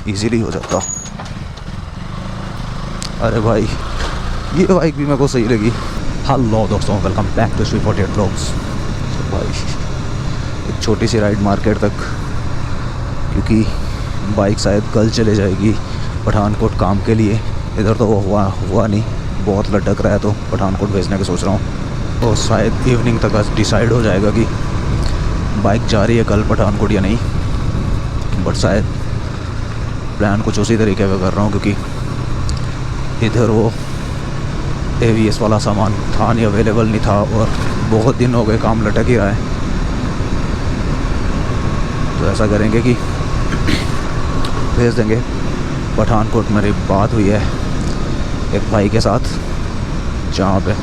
Easily हो जाता। अरे भाई ये बाइक भी मेरे को सही लगी। हेलो दोस्तों, वेलकम बैक टू श्री48 ब्लॉग्स। तो भाई एक छोटी सी राइड मार्केट तक, क्योंकि बाइक शायद कल चले जाएगी पठानकोट काम के लिए। इधर तो वो हुआ नहीं, बहुत लटक रहा है, तो पठानकोट भेजने का सोच रहा हूँ। तो शायद इवनिंग तक आज डिसाइड हो जाएगा कि बाइक जा रही है कल पठानकोट या नहीं। बट शायद प्लान कुछ उसी तरीके का कर रहा हूँ, क्योंकि इधर वो AVS वाला सामान था नहीं, अवेलेबल नहीं था, और बहुत दिन हो गए काम लटक ही रहा है। तो ऐसा करेंगे कि भेज देंगे पठानकोट। मेरी बात हुई है एक भाई के साथ, जहाँ पे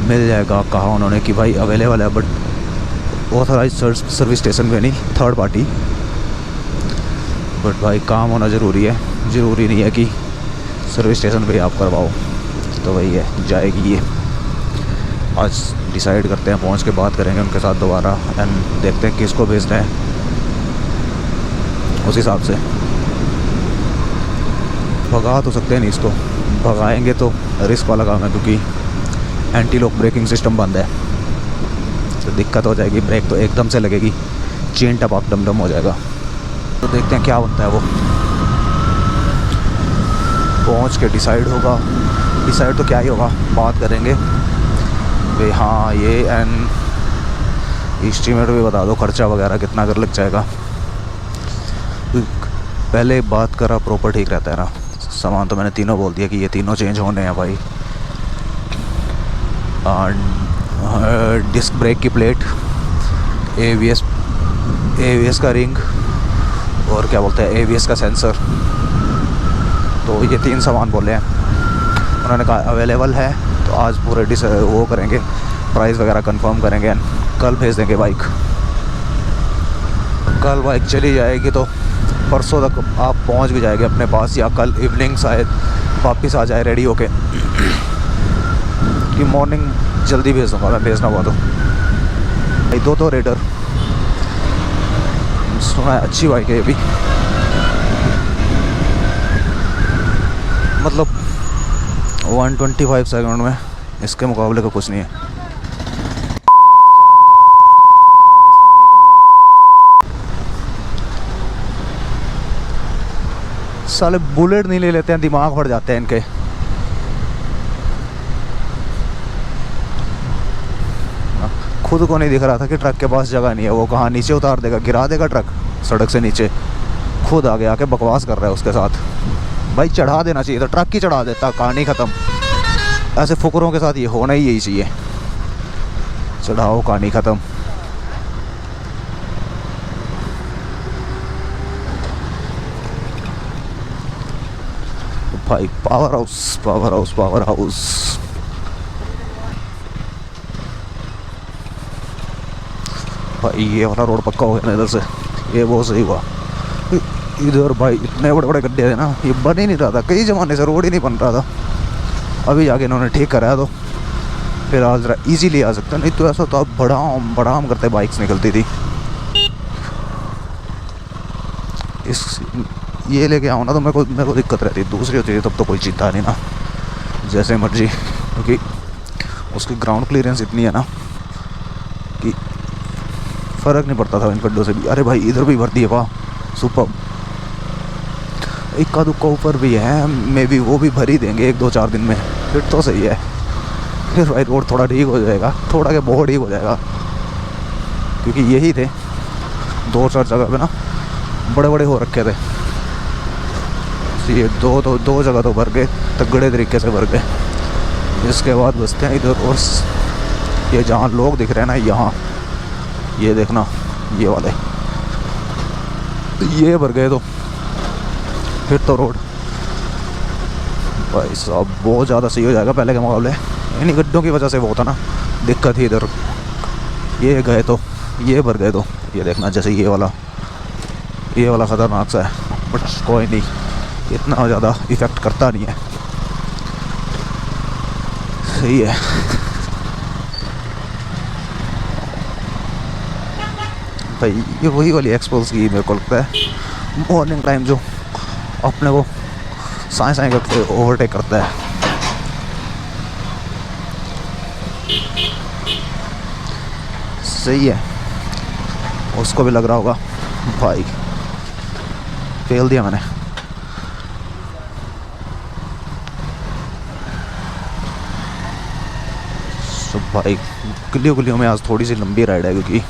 मिल जाएगा, कहा उन्होंने कि भाई अवेलेबल है, बट ऑथराइज सर्विस स्टेशन पे नहीं, थर्ड पार्टी। बट भाई काम होना ज़रूरी है, ज़रूरी नहीं है कि सर्विस स्टेशन पे आप करवाओ। तो वही है, जाएगी ये। आज डिसाइड करते हैं, पहुंच के बात करेंगे उनके साथ दोबारा, एंड देखते हैं किसको भेजना है, उस हिसाब से भगा तो सकते हैं नहीं इसको। भगाएंगे तो रिस्क वाला काम है, क्योंकि एंटी लॉक ब्रेकिंग सिस्टम बंद है, तो दिक्कत हो जाएगी। ब्रेक तो एकदम से लगेगी, चेन टपाक डम डम हो जाएगा। तो देखते हैं क्या बनता है वो, पहुंच के डिसाइड होगा। डिसाइड तो क्या ही होगा, बात करेंगे भाई। हाँ ये एंड एस्टीमेट भी बता दो, खर्चा वगैरह कितना कर लग जाएगा। पहले बात करा प्रॉपर ठीक रहता है ना। सामान तो मैंने तीनों बोल दिया कि ये तीनों चेंज होने हैं भाई। डिस्क ब्रेक की प्लेट, AVS का रिंग, और क्या बोलते हैं AVS का सेंसर। तो ये 3 सामान बोले हैं उन्होंने, कहा अवेलेबल है। तो आज पूरे वो करेंगे, प्राइस वगैरह कंफर्म करेंगे, कल भेज देंगे बाइक। कल बाइक चली जाएगी तो परसों तक आप पहुंच भी जाएंगे अपने पास, या कल इवनिंग शायद वापस आ जाए रेडी होके, कि मॉर्निंग जल्दी भेज दूँगा मैं, भेजना हुआ तो। भाई 2 रेडर सुना है अच्छी बाइक है ये भी, मतलब 125 सेकंड में इसके मुकाबले का कुछ नहीं है। साले बुलेट नहीं ले लेते हैं, दिमाग फट जाते हैं इनके। खुद को नहीं दिख रहा था कि ट्रक के पास जगह नहीं है, वो कहाँ नीचे उतार देगा, गिरा देगा ट्रक सड़क से नीचे। खुद आगे आके बकवास कर रहा है उसके साथ। भाई चढ़ा देना चाहिए था, ट्रक ही चढ़ा देता, कहानी ख़त्म। ऐसे फुकरों के साथ ये होना ही यही चाहिए, चढ़ाओ कहानी ख़त्म। भाई power house, power house, power house. भाई ये वाला रोड पक्का हो गया ना इधर से, ये बहुत सही हुआ। इधर भाई इतने बड़े बड़े गड्ढे थे ना, ये बन ही नहीं रहा था, कई ज़माने से रोड ही नहीं बन रहा था। अभी जाके इन्होंने ठीक कराया, तो फिर आज ज़रा ईजीली आ सकता। नहीं तो ऐसा तो अब बड़ाम करते बाइक्स निकलती थी। ये लेके आओ ना तो मेरे को दिक्कत रहती है। दूसरी होती है तब तो कोई चिंता नहीं ना, जैसे मर्जी, क्योंकि उसकी ग्राउंड क्लियरेंस इतनी है ना कि फ़र्क नहीं पड़ता था इन गड्ढों से भी। अरे भाई इधर भी भरती है, वाह सुपर। इक्का दुक्का ऊपर भी है, मे बी वो भी भर ही देंगे 1-2-4 दिन में, फिर तो सही है। फिर भाई रोड थोड़ा ठीक हो जाएगा, थोड़ा के बहुत ठीक हो जाएगा, क्योंकि यही थे 2-4 जगह पे ना बड़े बड़े हो रखे थे। ये दो जगह तो भर गए, तगड़े तरीके से भर गए। इसके बाद बचते हैं इधर, और ये जहाँ लोग दिख रहे हैं ना, यहाँ ये देखना, ये वाले ये भर गए। तो फिर तो रोड भाई साहब बहुत ज़्यादा सही हो जाएगा पहले के मुकाबले। इन्हीं गड्ढों की वजह से वो होता ना दिक्कत ही। इधर ये गए तो ये भर गए, तो ये देखना जैसे ये वाला ख़तरनाक सा है, बट कोई नहीं, इतना ज़्यादा इफ़ेक्ट करता नहीं है, सही है। भाई ये वही वाली एक्सपोज की मेरे को लगता है मॉर्निंग टाइम जो अपने को साए साए करते ओवरटेक करता है। सही है, उसको भी लग रहा होगा भाई, फेल दिया मैंने। तो भाई गलियों गलियों में आज थोड़ी सी लंबी राइड है, क्योंकि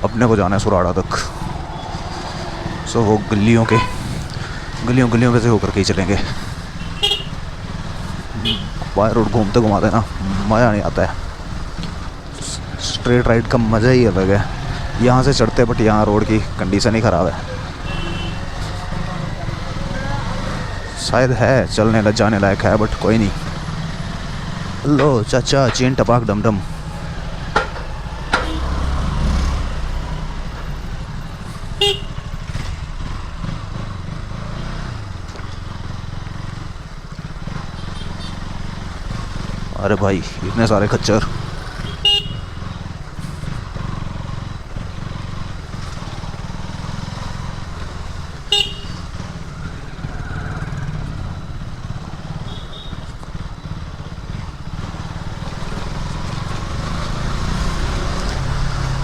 अपने को जाना है सुराड़ा तक। सो वो गलियों गलियों में से होकर के ही चलेंगे। बाय रोड घूमते घुमाते ना मज़ा नहीं आता है। स्ट्रेट राइड का मज़ा ही अलग है। यहाँ से चढ़ते, बट यहाँ रोड की कंडीशन ही ख़राब है। शायद है चलने लग जाने लायक है, बट कोई नहीं। लो चाचा, चेन टपाक डम डम। अरे भाई इतने सारे खच्चर।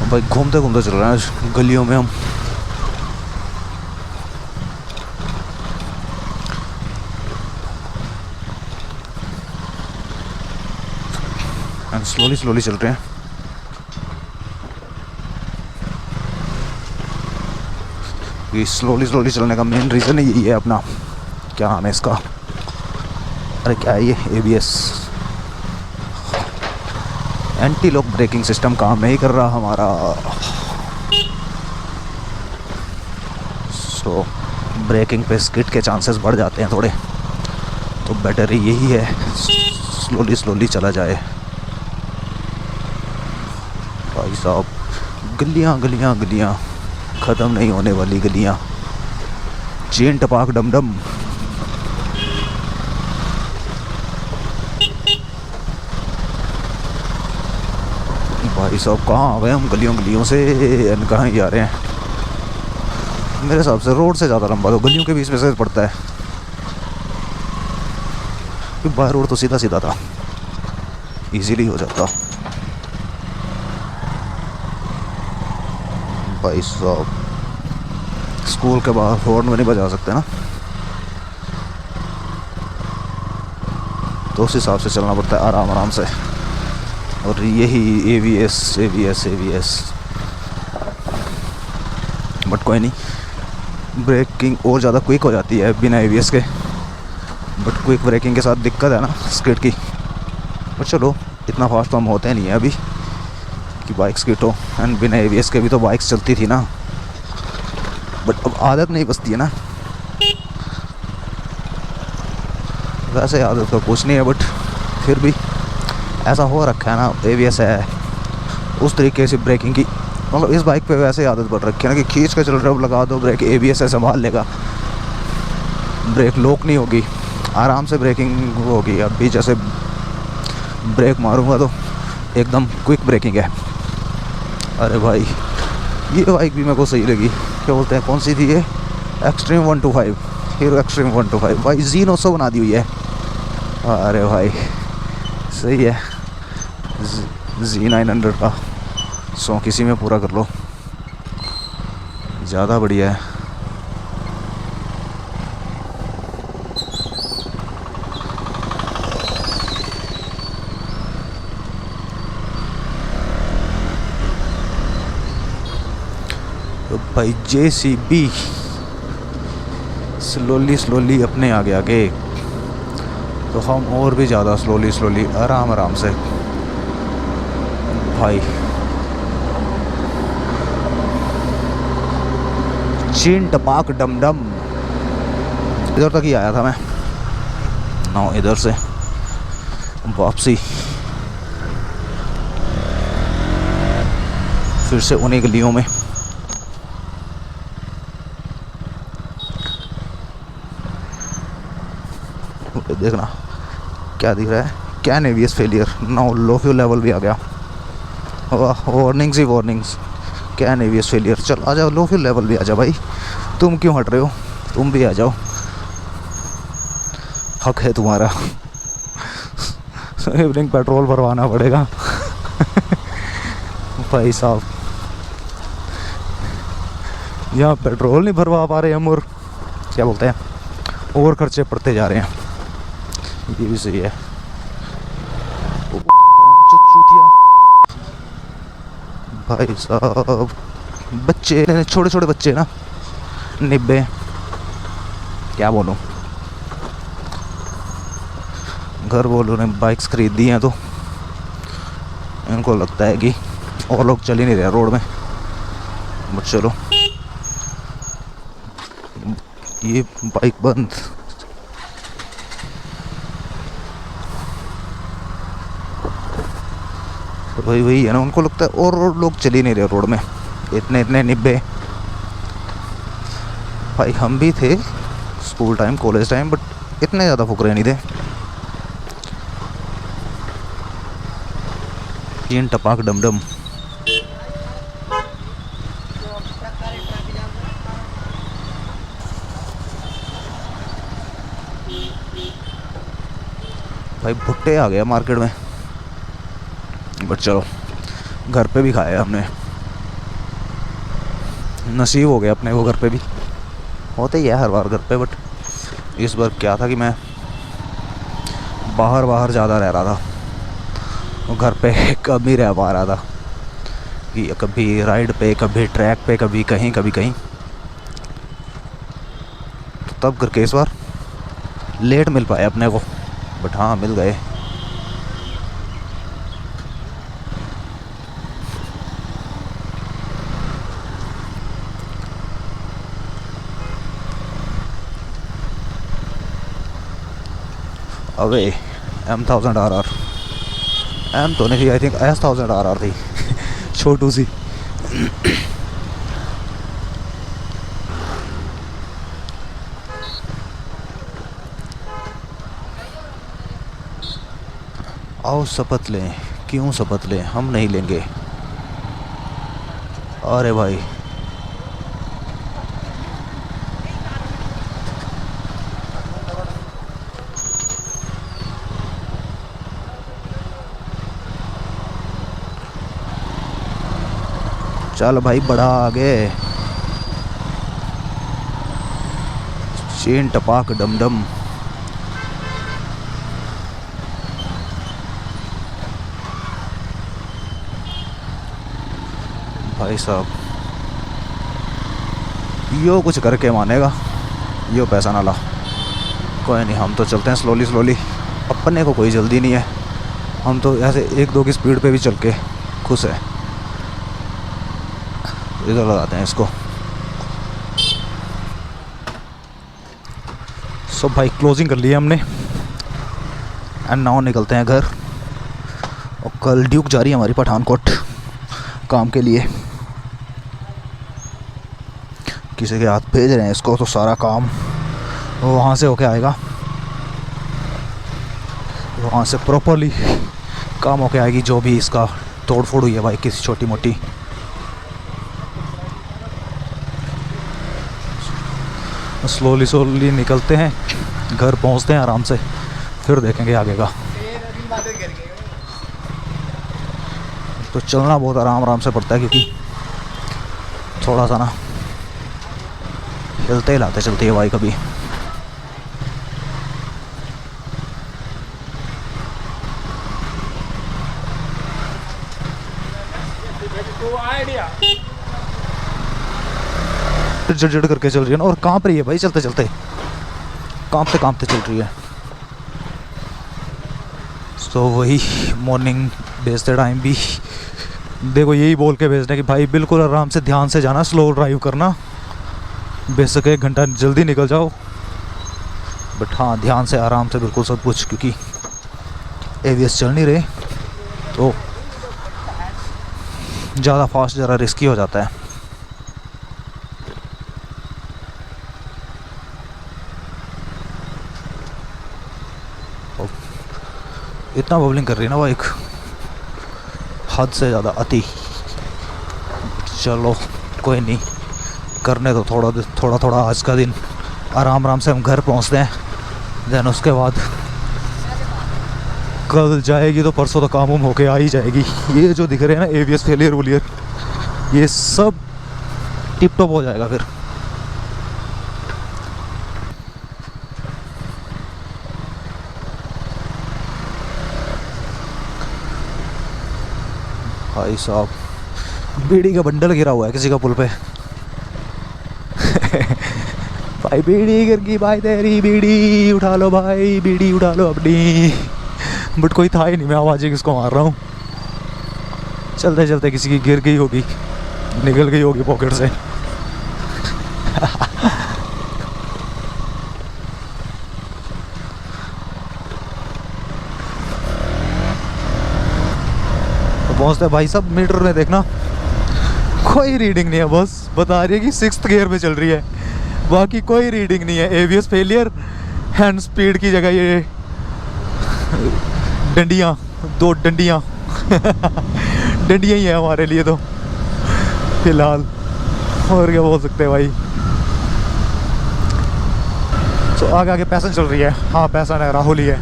भाई घूमते घूमते चल रहे हैं गलियों में हम। स्लोली स्लोली चल रहे हैं। ये स्लोली स्लोली चलने का मेन रीज़न यही है अपना, क्या नाम है इसका, अरे क्या है ये, ABS, anti lock braking system काम नहीं कर रहा हमारा। सो ब्रेकिंग पे स्किड के चांसेस बढ़ जाते हैं थोड़े, तो बेटर यही है स्लोली स्लोली चला जाए। भाई साहब गलियां गलियां गलियां, ख़त्म नहीं होने वाली गलियां, चेन टपाक डम डम। भाई साहब कहाँ आ गए हम गलियों गलियों से, कहाँ ही जा रहे हैं। मेरे हिसाब से रोड से ज़्यादा लंबा तो गलियों के बीच में से पड़ता है, क्योंकि बाहर रोड तो सीधा सीधा था, इजीली हो जाता। भाई साहब स्कूल के बाहर हॉर्न में नहीं बजा सकते ना, तो उस हिसाब से चलना पड़ता है आराम आराम से। और यही ABS। बट कोई नहीं, ब्रेकिंग और ज़्यादा क्विक हो जाती है बिना ABS के, बट क्विक ब्रेकिंग के साथ दिक्कत है ना स्किड की। बट चलो इतना फास्ट तो हम होते नहीं है अभी कि बाइक स्किड हो, एंड बिना ABS के भी तो बाइक्स चलती थी ना, बट अब आदत नहीं बसती है ना। वैसे आदत का कुछ नहीं है, बट फिर भी ऐसा हो रखा है ना, ABS है उस तरीके से ब्रेकिंग की, मतलब इस बाइक पे वैसे आदत पड़ रखी है ना कि खींच कर चल रहे हो, लगा दो ब्रेक, ABS है संभाल लेगा, ब्रेक लॉक नहीं होगी, आराम से ब्रेकिंग होगी। अभी जैसे ब्रेक मारूंगा तो एकदम क्विक ब्रेकिंग है। अरे भाई ये बाइक भी मेरे को सही लगी, क्या बोलते हैं, कौन सी थी ये, एक्सट्रीम 125, हीरो एक्सट्रीम 125। भाई Z900 बना दी हुई है। अरे भाई सही है, Z900 का शौक इसी में पूरा कर लो, ज़्यादा बढ़िया है। तो भाई JCB स्लोली स्लोली अपने आगे आगे, तो हम और भी ज़्यादा स्लोली स्लोली आराम आराम से। भाई चीन टपाक डम डम, इधर तक ही आया था मैं ना, इधर से वापसी फिर से उन्हीं गलियों में। देखना क्या दिख रहा है, can ABS failure, now low fuel level भी आ गया। Warnings he warnings, can ABS failure. चल आ जाओ, लो फ्यूल लेवल भी आ जाओ भाई, तुम क्यों हट रहे हो, तुम भी आ जाओ, हक है तुम्हारा। इवनिंग पेट्रोल भरवाना पड़ेगा भाई साहब, यहाँ पेट्रोल नहीं भरवा पा रहे हम, और क्या बोलते हैं, और खर्चे पड़ते जा रहे हैं। ये भी सही है। चूतिया भाई साहब, बच्चे, छोटे छोटे बच्चे ना, निब्बे, क्या बोलूं, घर वालों ने बाइक्स खरीद दी हैं तो इनको लगता है कि और लोग चल ही नहीं रहे रोड में, बट चलो ये बाइक बंद। तो भाई वही है ना, उनको लगता है और लोग चल ही नहीं रहे रोड में, इतने इतने निब्बे। भाई हम भी थे school time, college time, but इतने ज़्यादा फुकरे नहीं थे। तीन टपाक डमडम, भाई भुट्टे आ गया मार्केट में, बट चलो घर पे भी खाया हमने, नसीब हो गया अपने को, घर पे भी होते ही है हर बार घर पे, बट इस बार क्या था कि मैं बाहर ज़्यादा रह रहा था, और घर पे कम ही रह पा रहा था, कि कभी राइड पे, कभी ट्रैक पे, कभी कहीं कभी कहीं। तो तब करके इस बार लेट मिल पाए अपने को, बट हाँ मिल गए। अबे M1000 RR, M तो नहीं थी, आई थिंक S1000 RR थी छोटू सी। आओ शपथ लें, क्यों शपथ लें, हम नहीं लेंगे। अरे भाई चल भाई बढ़ा आगे, चेन टपाक डमडम। भाई साहब यो कुछ करके मानेगा, यो पैसा ना ला, कोई नहीं, हम तो चलते हैं स्लोली स्लोली, अपने को कोई जल्दी नहीं है, हम तो ऐसे 1-2 की स्पीड पे भी चल के खुश है। इधर लगाते हैं इसको। सो भाई क्लोजिंग कर ली है हमने, एंड नाउ निकलते हैं घर, और कल ड्यूक जा रही है हमारी पठानकोट काम के लिए, किसी के हाथ भेज रहे हैं इसको, तो सारा काम वहाँ से होके आएगा, वहाँ से प्रॉपरली काम होके आएगी, जो भी इसका तोड़ फोड़ हुई है भाई किसी छोटी मोटी। स्लोली स्लोली निकलते हैं, घर पहुँचते हैं आराम से, फिर देखेंगे आगे का। तो चलना बहुत आराम से पड़ता है, क्योंकि थोड़ा सा ना हिलते हिलाते चलती है बाइक अभी। जड़ करके चल रही है ना, और कांप रही है भाई, चलते चलते कांपते चल रही है। तो वही मॉर्निंग भेजते टाइम भी देखो यही बोल के भेजना कि भाई बिल्कुल आराम से ध्यान से जाना, स्लो ड्राइव करना, बेशक 1 घंटा जल्दी निकल जाओ, बट हाँ ध्यान से आराम से बिल्कुल सब कुछ, क्योंकि ABS चल नहीं रहे तो ज़्यादा फास्ट ज़रा रिस्की हो जाता है। इतना बबलिंग कर रही है ना बाइक, हद से ज़्यादा अति। चलो कोई नहीं, करने तो थोड़ा थोड़ा आज का दिन आराम आराम से हम घर पहुंचते हैं। देन उसके बाद कल जाएगी तो परसों तो काम वाम होके आ ही जाएगी। ये जो दिख रहे हैं ना ABS फेलियर वुलियर, ये सब टिप टॉप हो जाएगा फिर। भाई साहब बीड़ी का बंडल गिरा हुआ है किसी का पुल पे। भाई बीड़ी गिर गई भाई, तेरी बीड़ी उठा लो भाई, बीड़ी उठा लो अपनी। बट कोई था ही नहीं, मैं आवाज़ किसको मार रहा हूँ। चलते चलते किसी की गिर गई होगी, निकल गई होगी पॉकेट से। तो पहुँचते भाई सब मीटर में देखना कोई रीडिंग नहीं है, बस बता रही है कि 6th गियर में चल रही है, बाकी कोई रीडिंग नहीं है। ABS फेलियर, हैंड स्पीड की जगह ये डंडियाँ, 2 डंडियाँ डंडियाँ ही है हमारे लिए तो फिलहाल, और क्या बोल सकते हैं भाई। तो आगे आगे पैसन चल रही है। हाँ पैसन है, राहुल ही है।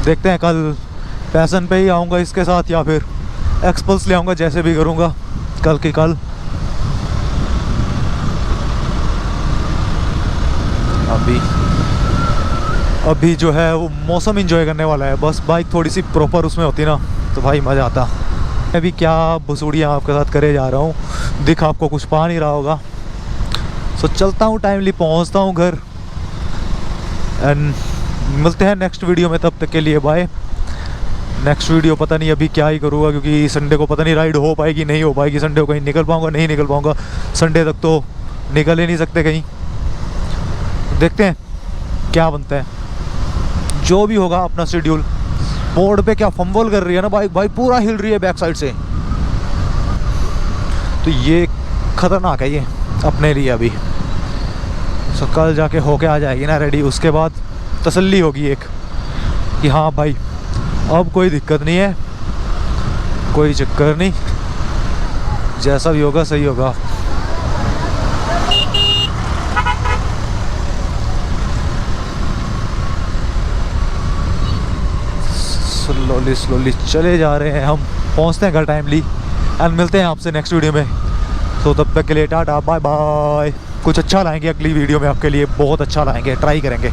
देखते हैं कल पैसन पे ही आऊँगा इसके साथ या फिर एक्सपल्स ले आऊँगा, जैसे भी करूँगा कल की कल। अभी जो है वो मौसम एंजॉय करने वाला है, बस बाइक थोड़ी सी प्रॉपर उसमें होती ना तो भाई मज़ा आता। मैं भी क्या बसूड़ियाँ आपके साथ करे जा रहा हूँ, दिख आपको कुछ पा नहीं रहा होगा। सो चलता हूँ, टाइमली पहुँचता हूँ घर, एंड मिलते हैं नेक्स्ट वीडियो में। तब तक के लिए बाय। नेक्स्ट वीडियो पता नहीं अभी क्या ही करूँगा, क्योंकि संडे को पता नहीं राइड हो पाएगी नहीं हो पाएगी, संडे को कहीं निकल पाऊँगा नहीं निकल पाऊँगा, संडे तक तो निकल ही नहीं सकते कहीं। देखते हैं क्या बनता है, जो भी होगा अपना शेड्यूल। मोड़ पे क्या फंबल कर रही है ना बाइक, भाई पूरा हिल रही है बैक साइड से, तो ये खतरनाक है ये अपने लिए अभी। सो कल जाके होके आ जाएगी ना रेडी, उसके बाद तसल्ली होगी एक कि हाँ भाई अब कोई दिक्कत नहीं है, कोई चक्कर नहीं, जैसा भी होगा सही होगा। स्लोली स्लोली चले जा रहे हैं हम, पहुंचते हैं घर टाइमली, एंड मिलते हैं आपसे नेक्स्ट वीडियो में। तो तब तक के लिए टाटा बाय बाय। कुछ अच्छा लाएंगे अगली वीडियो में आपके लिए, बहुत अच्छा लाएंगे, ट्राई करेंगे।